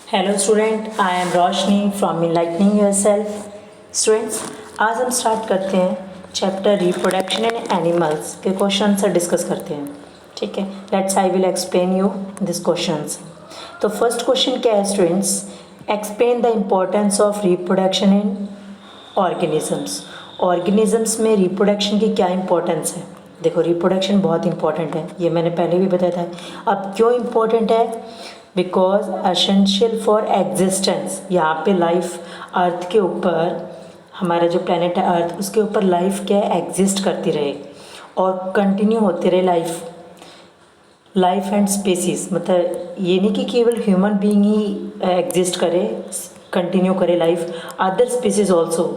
Hello student, I am Roshni from enlightening yourself. Students, आज हम start करते हैं चैप्टर रिप्रोडक्शन इन एनिमल्स के क्वेश्चन आंसर डिस्कस करते हैं। ठीक है, let's I will explain you this questions. तो फर्स्ट क्वेश्चन क्या है students? Explain the importance of reproduction in organisms. Organisms में रिप्रोडक्शन की क्या इंपॉर्टेंस है? देखो, रिप्रोडक्शन बहुत इंपॉर्टेंट है, ये मैंने पहले भी बताया था। अब क्यों इम्पोर्टेंट है? Because essential for existence. यहाँ पे लाइफ अर्थ के ऊपर, हमारा जो प्लेनेट है अर्थ, उसके ऊपर लाइफ क्या है, एग्जिस्ट करती रहे और कंटिन्यू होती रहे लाइफ एंड स्पेसीज। मतलब ये नहीं कि केवल ह्यूमन बीइंग ही एग्जिस्ट करे, कंटिन्यू करे life, other species also.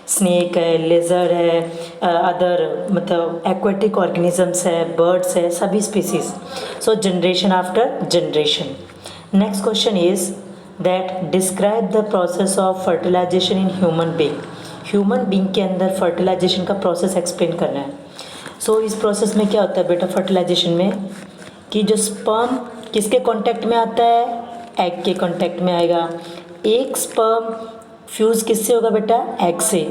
Snake है, लेज़र है, अदर मतलब एक्वेटिक ऑर्गेनिजम्स है, बर्ड्स है, सभी species. So generation after generation. Next question is that describe the process of fertilization in human being. Human being के अंदर फर्टिलाइजेशन का प्रोसेस एक्सप्लेन करना है। सो इस प्रोसेस में क्या होता है बेटा फर्टिलाइजेशन में, कि जो स्पर्म किसके कांटेक्ट में आता है? एग के कांटेक्ट में आएगा। एक स्पर्म फ्यूज़ किससे होगा बेटा? एग से।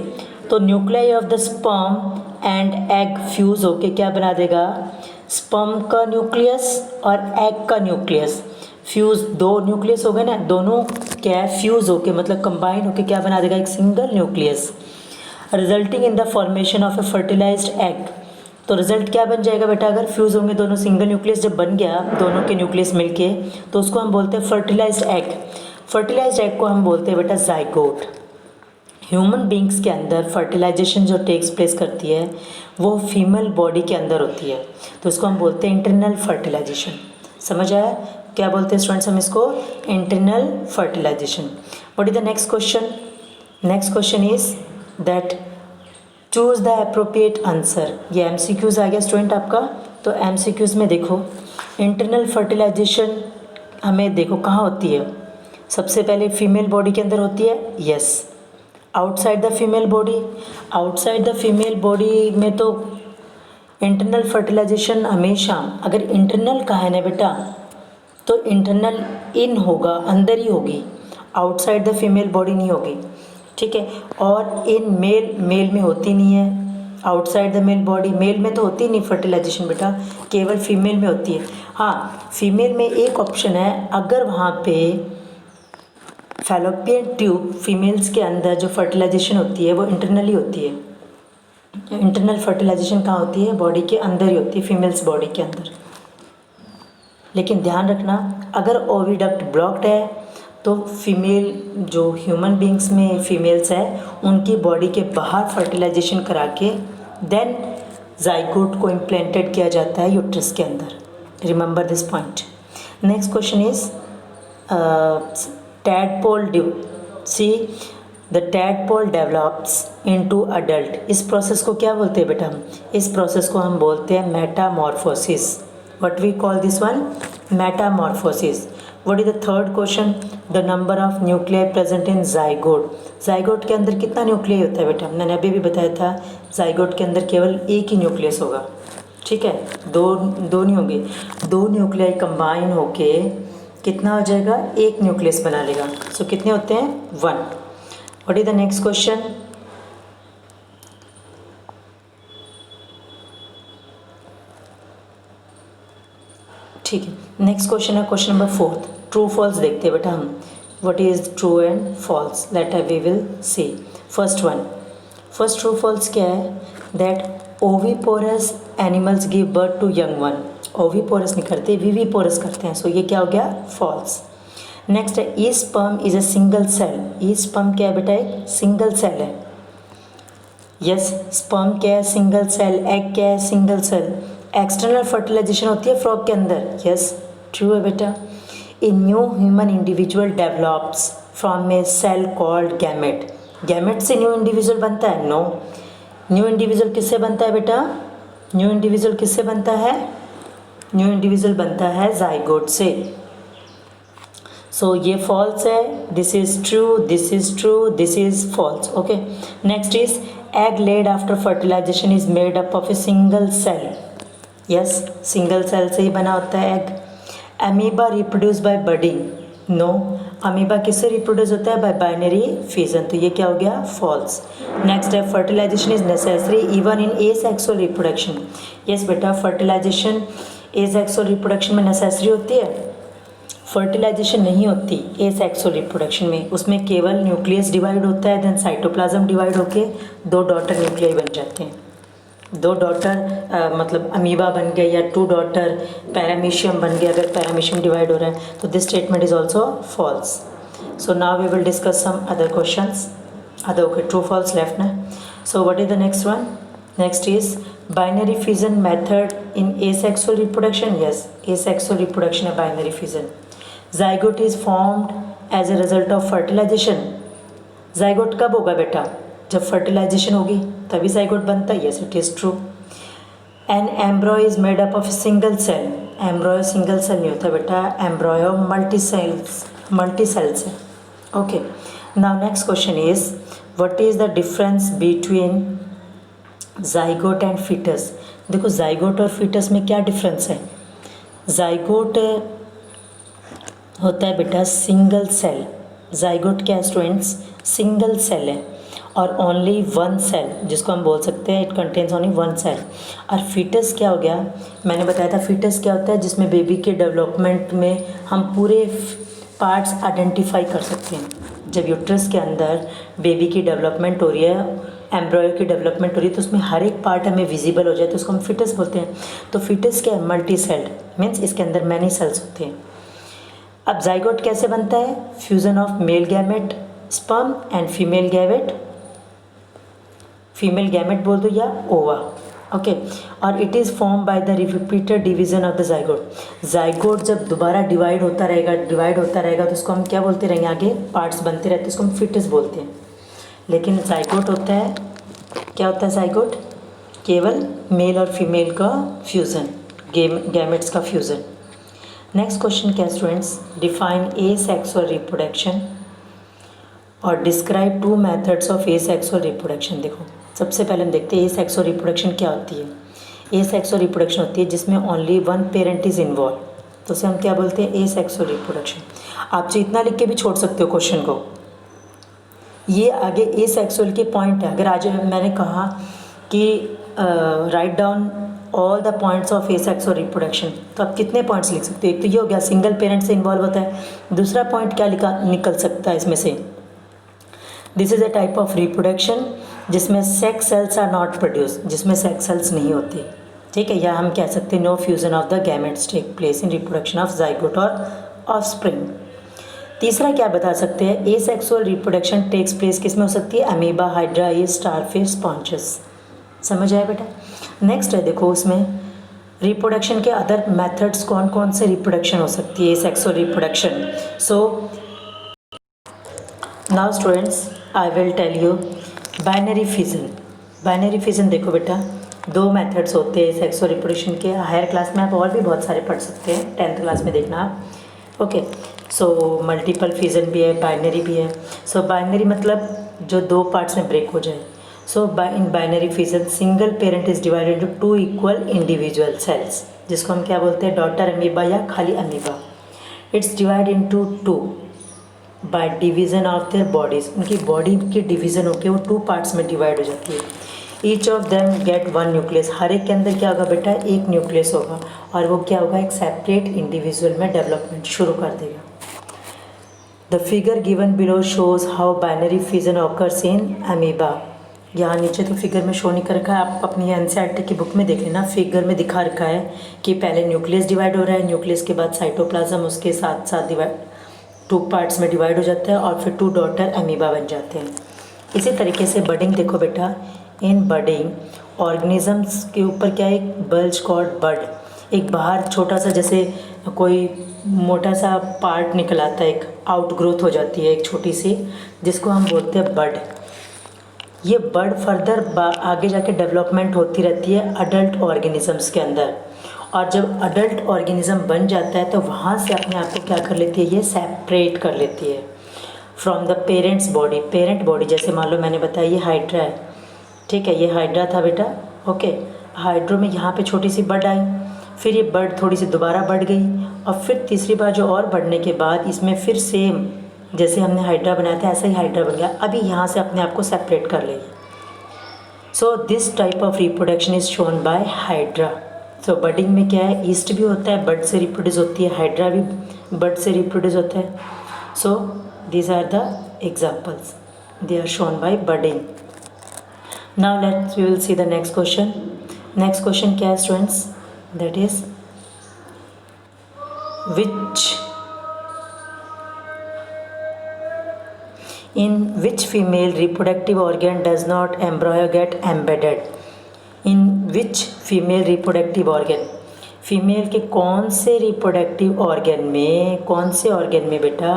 तो nuclei of the sperm and egg fuse होके क्या बना देगा? स्पर्म का न्यूक्लियस और एग का न्यूक्लियस। फ्यूज़, दो न्यूक्लियस हो गए ना, दोनों क्या है, फ्यूज़ होके मतलब कंबाइन होके क्या बना देगा? एक single nucleus, resulting in the formation of a fertilized egg. तो रिजल्ट क्या बन जाएगा बेटा? अगर फ्यूज़ होंगे दोनों, सिंगल न्यूक्लियस जब बन गया दोनों के न्यूक्लियस मिलके, तो उसको हम बोलते हैं फर्टिलाइज्ड एग। फर्टिलाइज्ड एग को हम बोलते हैं बेटा जाइगोट। ह्यूमन बींग्स के अंदर फर्टिलाइजेशन जो टेक्स प्लेस करती है वो फीमेल बॉडी के अंदर होती है, तो उसको हम बोलते हैं इंटरनल फर्टिलाइजेशन। समझ आया क्या बोलते हैं स्टूडेंट्स हम इसको? Internal fertilization. What is the next question? Next question is that choose the appropriate answer. ये एमसीक्यूज आ गया स्टूडेंट आपका। तो एमसीक्यूज में देखो, इंटरनल फर्टिलाइजेशन हमें देखो कहाँ होती है? सबसे पहले फीमेल बॉडी के अंदर होती है, yes. Outside the female body, outside the female body में तो इंटरनल फर्टिलाइजेशन हमेशा, अगर इंटरनल का है ना बेटा, तो इंटरनल इन होगा, अंदर ही होगी, आउटसाइड द फीमेल बॉडी नहीं होगी। ठीक है, और इन मेल में होती नहीं है, outside the male body. Male में तो होती नहीं फर्टिलाइजेशन बेटा, केवल फीमेल में होती है। हाँ, फीमेल में एक ऑप्शन है, अगर वहाँ पे फैलोपियन ट्यूब, फीमेल्स के अंदर जो फर्टिलाइजेशन होती है वो इंटरनली होती है। इंटरनल फर्टिलाइजेशन कहाँ होती है? बॉडी के अंदर ही होती है, फीमेल्स बॉडी के अंदर। लेकिन ध्यान रखना, अगर ओविडक्ट ब्लॉक्ड है तो फीमेल, जो ह्यूमन बींग्स में फीमेल्स है, उनकी बॉडी के बाहर फर्टिलाइजेशन करा के देन जाइगोट को इम्प्लांटेड किया जाता है यूट्रस के अंदर। Remember this point. Next question is tadpole the tadpole develops into adult. इस प्रोसेस को क्या बोलते हैं बेटा हम? इस प्रोसेस को हम बोलते हैं Metamorphosis. What we call this one? Metamorphosis. What is the third question? The number of nuclei present in zygote. zygote के अंदर कितना न्यूक्लियाई होता है बेटा? मैंने अभी भी बताया था, zygote के अंदर केवल एक ही न्यूक्लियस होगा। ठीक है, दो नहीं होंगे, दो न्यूक्लियाई कंबाइन होके कितना हो जाएगा? एक न्यूक्लियस बना लेगा। सो कितने होते हैं? 1. What is the next question? ठीक है, नेक्स्ट क्वेश्चन है क्वेश्चन नंबर 4। ट्रू फॉल्स देखते हैं बेटा हम। What is true and false? Let we will see. First true false क्या है? That oviparous animals give birth to young one. Oviparous नहीं करते, विविपोरस करते हैं। सो ये क्या हो गया? फॉल्स। नेक्स्ट है each sperm is a single cell. Each sperm क्या है बेटा? एक सिंगल सेल है। यस, स्पर्म क्या है? Single cell. एग क्या है? Single cell. एक्सटर्नल फर्टिलाइजेशन होती है फ्रॉग के अंदर, यस, ट्रू है बेटा। A new human individual develops from a cell called gamete. Gamete से न्यू इंडिविजुअल बनता है? नो। न्यू इंडिविजुअल किससे बनता है बेटा? न्यू इंडिविजुअल किससे बनता है? न्यू इंडिविजुअल बनता है जाइगोट से। सो ये फॉल्स है, this is true, this is true, this is false. Okay, next is egg laid after fertilization is made up of a single cell. Yes, single cell से ही बना होता है egg. Amoeba reproduce by budding, no. Amoeba किससे reproduce होता है? Bye binary fission, तो ये क्या हो गया? फॉल्स। नेक्स्ट है fertilization is necessary even in asexual reproduction. Yes बेटा, फर्टिलाइजेशन एसेक्सुअल रिप्रोडक्शन में नेसेसरी होती है? फर्टिलाइजेशन नहीं होती एसेक्सुअल रिप्रोडक्शन में, उसमें केवल न्यूक्लियस डिवाइड होता है, देन साइटोप्लाज्म डिवाइड होके 2 डॉटर न्यूक्लियाई बन जाते हैं। 2 डॉटर मतलब अमीबा बन गए, या 2 डॉटर पैरामीशियम बन गए अगर पैरामीशियम डिवाइड हो रहा है, तो this statement is also false. So now we will discuss some other questions. Other okay, true false left ना। So what is the next one? Next is binary fission method in asexual reproduction. Yes, asexual reproduction है binary fission. Zygote is formed as a result of fertilisation. Zygote कब होगा बेटा? जब fertilisation होगी तभी zygote बनता है। Yes, it is true. An embryo is made up of single cell. Embryo single cell नहीं होता बेटा, एम्ब्रॉय मल्टी सेल्स है। Okay, now next question is what is the difference between zygote and foetus. देखो, zygote और foetus में क्या difference है? Zygote होता है बेटा सिंगल सेल। जाइगोट क्या है स्टूडेंट्स? सिंगल सेल है और ओनली 1 सेल, जिसको हम बोल सकते हैं इट कंटेन्स ओनली 1 सेल। और फीटस क्या हो गया? मैंने बताया था फीटस क्या होता है, जिसमें बेबी के डेवलपमेंट में हम पूरे पार्ट्स आइडेंटिफाई कर सकते हैं। जब यूट्रस के अंदर बेबी की डेवलपमेंट हो रही है, एम्ब्रॉय की डेवलपमेंट हो रही है, तो उसमें हर एक पार्ट हमें विजिबल हो जाए तो उसको हम फीटस बोलते हैं। तो फीटस क्या है? मल्टी सेल्ड, मीन्स इसके अंदर मैनी सेल्स होते हैं। अब जाइगोट कैसे बनता है? Fusion of male gamete sperm and female gamete बोल दो या ओवा। ओके, और it is form by the repeated division of the zygote. Zygote जब दोबारा डिवाइड होता रहेगा तो उसको हम क्या बोलते रहेंगे? आगे पार्ट्स बनते रहते हैं, उसको हम फिटस बोलते हैं। लेकिन जाइगोट होता है, क्या होता है जाइगोट? केवल मेल और फीमेल का फ्यूज़न, गैमेट्स का फ्यूज़न। नेक्स्ट क्वेश्चन क्या स्टूडेंट्स? डिफाइन एसेक्सुअल रिप्रोडक्शन और describe 2 methods of asexual reproduction. देखो, सबसे पहले हम देखते हैं एसेक्सुअल रिप्रोडक्शन क्या होती है। एसेक्सुअल रिप्रोडक्शन होती है जिसमें ओनली 1 पेरेंट इज इन्वॉल्व, तो उसे हम क्या बोलते हैं? Asexual reproduction. आप जो इतना लिख के भी छोड़ सकते हो क्वेश्चन को, ये आगे एसेक्सुअल के पॉइंट है। अगर आज मैंने कहा कि write down all the points of asexual reproduction, तो आप कितने पॉइंट्स लिख सकते हो? एक तो ये हो गया सिंगल पेरेंट से इन्वॉल्व होता है। दूसरा पॉइंट क्या निकल सकता है इसमें से? This is a type of reproduction जिसमें sex cells are not produce, जिसमें सेक्स सेल्स नहीं होती। ठीक है, या हम कह सकते हैं no fusion of the gametes take place in reproduction of zygote और ऑफस्प्रिंग। तीसरा क्या बता सकते हैं? एसेक्सुअल रिप्रोडक्शन टेक्स प्लेस किस में हो सकती है? Amoeba, hydra, yeast, starfish, sponges. समझ आया बेटा? नेक्स्ट है, देखो उसमें रिप्रोडक्शन के अदर मेथड्स कौन कौन से रिप्रोडक्शन हो सकती है asexual reproduction. So now students I will tell you binary fission. Binary fission देखो बेटा, 2 मेथड्स होते हैं सेक्सुअल रिप्रोडक्शन के। हायर क्लास में आप और भी बहुत सारे पढ़ सकते हैं, 10th क्लास में देखना आप। ओके, सो मल्टीपल फिजन भी है, बाइनरी भी है। सो बाइनरी मतलब जो 2 पार्ट्स में ब्रेक हो जाए। So in binary fission single parent is divided into 2 equal individual cells, जिसको हम क्या बोलते हैं? डॉटर अमीबा या खाली amoeba. It's divide into 2 by division of their bodies. उनकी बॉडी की डिवीज़न होकर वो 2 पार्ट्स में डिवाइड हो जाती है। Each of them get 1 nucleus. हर एक के अंदर क्या होगा बेटा? 1 न्यूक्लियस होगा, और वो क्या होगा? एक सेपरेट इंडिविजुअल में डेवलपमेंट शुरू कर देगा। The figure given below shows how binary fission occurs in amoeba. यहाँ नीचे तो फिगर में शो नहीं कर रखा है, आप अपनी एनसीईआरटी की बुक में देख लेना। फिगर में दिखा रखा है कि पहले न्यूक्लियस डिवाइड हो रहा है, न्यूक्लियस के बाद साइटोप्लाज्म उसके साथ साथ डिवाइड 2 पार्ट्स में डिवाइड हो जाता है, और फिर 2 डॉटर अमीबा बन जाते हैं। इसी तरीके से बडिंग देखो बेटा, इन बडिंग ऑर्गेनिजम्स के ऊपर क्या है? एक बल्ज कॉल्ड बड, एक बाहर छोटा सा जैसे कोई मोटा सा पार्ट निकल आता है, एक आउटग्रोथ हो जाती है एक छोटी सी, जिसको हम बोलते हैं बड। ये बड फर्दर आगे जाके डेवलपमेंट होती रहती है अडल्ट ऑर्गेनिजम्स के अंदर, और जब अडल्ट ऑर्गेनिज्म बन जाता है तो वहाँ से अपने आप को क्या कर लेती है? ये सेपरेट कर लेती है from the parents body. Parent body जैसे मान लो मैंने बताया ये हाइड्रा है, ठीक है, ये हाइड्रा था बेटा। ओके, हाइड्रो में यहाँ पे छोटी सी बड आई, फिर ये बर्ड थोड़ी सी दोबारा बढ़ गई और फिर तीसरी बार जो और बढ़ने के बाद इसमें फिर सेम जैसे हमने हाइड्रा बनाया था ऐसा ही हाइड्रा बन गया। अभी यहाँ से अपने आप को सेपरेट कर लेगी। So this type of reproduction is shown by hydra. So budding में क्या है, ईस्ट भी होता है, बर्ड से रिप्रोड्यूस होती है, हाइड्रा भी बर्ड से रिप्रोड्यूस होता है। So these are the examples, they are shown by budding. Now let's we will see the next question. Next question क्या है students, that is in which female reproductive organ does not embryo get embedded? In which female reproductive organ, female के कौन से reproductive organ में, कौन से organ में बेटा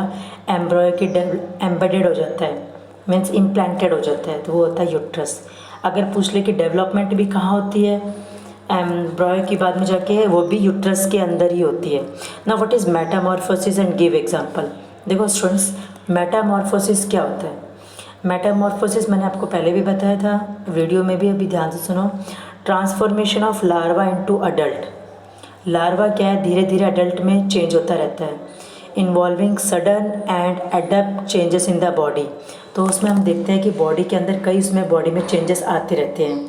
एम्ब्रॉय की एम्बेडेड हो जाता है, मीन्स इम्प्लांटेड हो जाता है, तो वो होता है यूट्रस। अगर पूछ ले कि डेवलपमेंट भी कहाँ होती है एम्ब्रॉय की बाद में जाके, वो भी यूट्रस के अंदर ही होती है। ना what is Metamorphosis and give example. देखो स्टूडेंट्स, मेटामॉर्फोसिस क्या होता है। मेटामॉर्फोसिस मैंने आपको पहले भी बताया था, वीडियो में भी, अभी ध्यान से सुनो। Transformation of larva into adult. Larva क्या है, धीरे धीरे अडल्ट में चेंज होता रहता है। Involving sudden and adapt changes in the body. तो उसमें हम देखते हैं कि बॉडी के अंदर कई उसमें बॉडी में चेंजेस आते रहते हैं।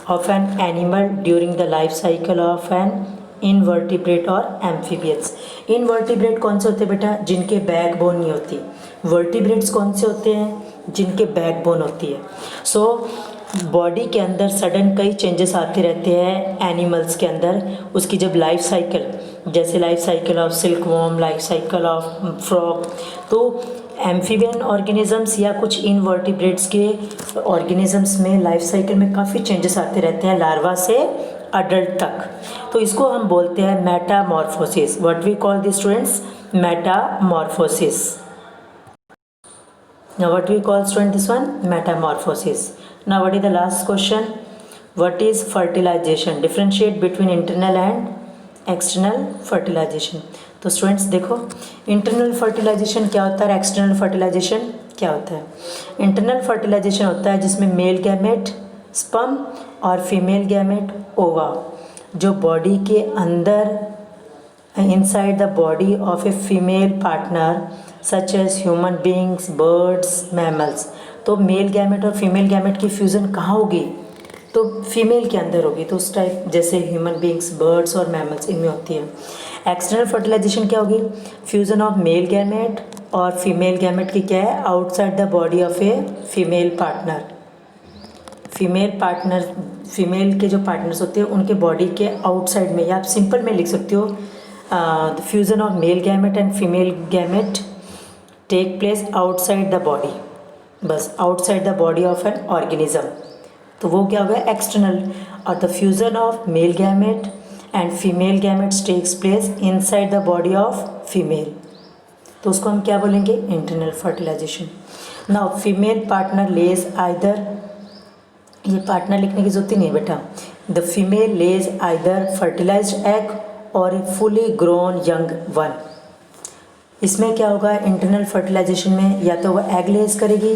Of an animal during the life cycle of an invertebrate और एम्फीबियंस। इनवर्टिब्रेट कौन से होते हैं बेटा, जिनके बैकबोन नहीं होती। वर्टिब्रेट्स कौन से होते हैं, जिनके बैकबोन होती है। सो बॉडी के अंदर सडन कई चेंजेस आते रहते हैं एनिमल्स के अंदर, उसकी जब लाइफ साइकिल, जैसे life cycle of silkworm, life cycle of frog. तो एम्फीबियन ऑर्गेनिजम्स या कुछ इनवर्टिब्रेट्स के ऑर्गेनिजम्स में लाइफ साइकिल में काफ़ी चेंजेस आते रहते हैं, लार्वा से अडल्ट तक। तो इसको हम बोलते हैं metamorphosis. What we call the students, metamorphosis. Now what we call student this one, metamorphosis. Now what is the last question, what is fertilization? Differentiate between internal and external fertilization. तो students देखो, internal fertilisation क्या होता है, external fertilization क्या होता है। Internal fertilisation होता है जिसमें मेल गैमेट स्पर्म और फीमेल गैमेट ओवा, जो बॉडी के अंदर inside the body of a female partner such as human beings, birds, mammals। तो मेल गैमेट और फीमेल गैमेट की फ्यूज़न कहाँ होगी, तो फीमेल के अंदर होगी। तो उस टाइप जैसे ह्यूमन बींग्स, बर्ड्स और मैमल्स इनमें होती है। एक्सटर्नल फर्टिलाइजेशन क्या होगी, फ्यूज़न ऑफ मेल गैमेट और फीमेल गैमेट की क्या है, outside the body of a female partner. Female के जो पार्टनर्स होते हैं उनके बॉडी के आउटसाइड में, या आप सिंपल में लिख सकते हो, the fusion of male gamete and female gamete take place outside the body, बस outside the body of an organism। तो वो क्या होगा, एक्सटर्नल। और the fusion of male gamete and female gametes takes place inside the body of female, तो उसको हम क्या बोलेंगे, internal fertilisation. Now female partner lays either, ये पार्टनर लिखने की जरूरत ही नहीं है बेटा। The female lays either fertilised egg और a fully grown young one. इसमें क्या होगा, इंटरनल फर्टिलाइजेशन में या तो वह एग लेज करेगी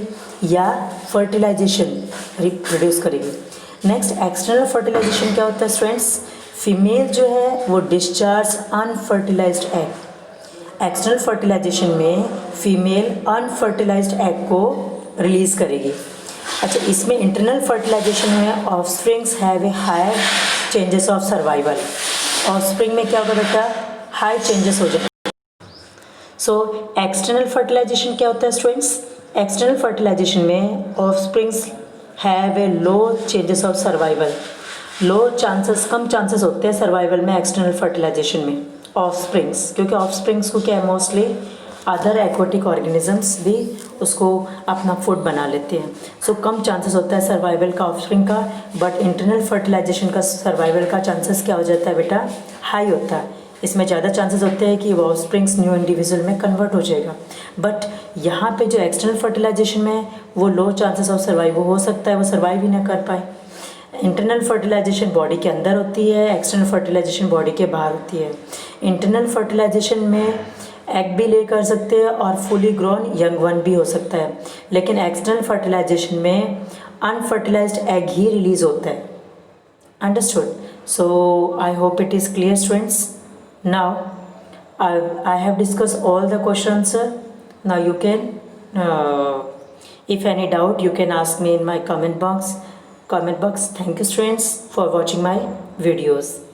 या फर्टिलाइजेशन रिप्रोड्यूस करेगी। नेक्स्ट एक्सटर्नल फर्टिलाइजेशन क्या होता है स्टूडेंट्स, फीमेल जो है वो discharge unfertilized egg. External fertilization में फीमेल अनफर्टिलाइज्ड एग को रिलीज करेगी। अच्छा, इसमें इंटरनल फर्टिलाइजेशन में offsprings have a higher changes of survival. Offspring में क्या होगा बेटा, हाई चेंजेस हो जाए। सो एक्सटर्नल फर्टिलाइजेशन क्या होता है स्टूडेंट्स, एक्सटर्नल फर्टिलाइजेशन में offsprings have A low changes of survival. Low chances, come chances होते हैं सर्वाइवल में एक्सटर्नल फर्टिलाइजेशन में ऑफस्प्रिंग्स, क्योंकि ऑफस्प्रिंग्स को क्या है, मोस्टली अदर एक्वाटिक ऑर्गेनिजम्स भी उसको अपना फूड बना लेते हैं। सो कम चांसेस होता है सर्वाइवल का ऑफस्प्रिंग का, बट इंटरनल फर्टिलाइजेशन का सर्वाइवल का चांसेस क्या हो जाता है बेटा, हाई होता है। इसमें ज़्यादा चांसेस होते हैं कि वो ऑफस्प्रिंग्स न्यू इंडिविजुअल में कन्वर्ट हो जाएगा। बट यहाँ पे जो एक्सटर्नल फर्टिलाइजेशन में वो लो चांसेस ऑफ सर्वाइव हो सकता है, वो सर्वाइव ही ना कर पाए। इंटरनल फर्टिलाइजेशन बॉडी के अंदर होती है, एक्सटर्नल फर्टिलाइजेशन बॉडी के बाहर होती है। इंटरनल फर्टिलाइजेशन में एग भी ले कर सकते हैं और फुली ग्रोन यंग वन भी हो सकता है, लेकिन एक्सटर्नल फर्टिलाइजेशन में अनफर्टिलाइज्ड एग ही रिलीज होता है। Understood. So I hope it is clear, students. Now I have discussed all the questions. Now you can, if any doubt, you can ask me in my comment box. Thank you, students, for watching my videos.